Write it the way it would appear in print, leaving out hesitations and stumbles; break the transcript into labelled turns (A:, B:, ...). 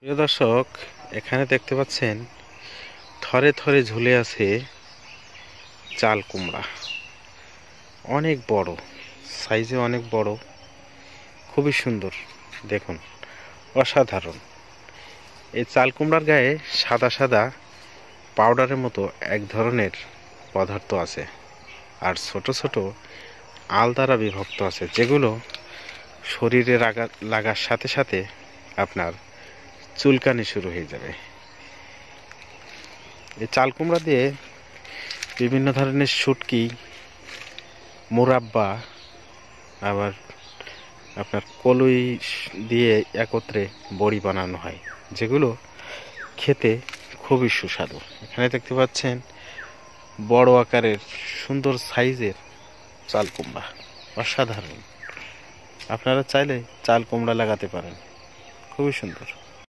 A: প্রিয় দর্শক, এখানে দেখতে পাচ্ছেন থরে থরে ঝুলে আছে চাল কুমড়া। অনেক বড় সাইজে, অনেক বড়, খুবই সুন্দর। দেখুন, অসাধারণ। এই চাল কুমড়ার গায়ে সাদা সাদা পাউডারের মতো এক ধরনের পদার্থ আছে, আর ছোট ছোট আল দ্বারা বিভক্ত আছে, যেগুলো শরীরে লাগার সাথে সাথে আপনার চুলকানি শুরু হয়ে যাবে। এই চাল কুমড়া দিয়ে বিভিন্ন ধরনের শুটকি, মুরাব্বা, আবার আপনার কলই দিয়ে একত্রে বড়ি বানানো হয়, যেগুলো খেতে খুবই সুস্বাদু। এখানে দেখতে পাচ্ছেন বড় আকারের সুন্দর সাইজের চাল কুমড়া, অসাধারণ। আপনারা চাইলে চাল কুমড়া লাগাতে পারেন, খুবই সুন্দর।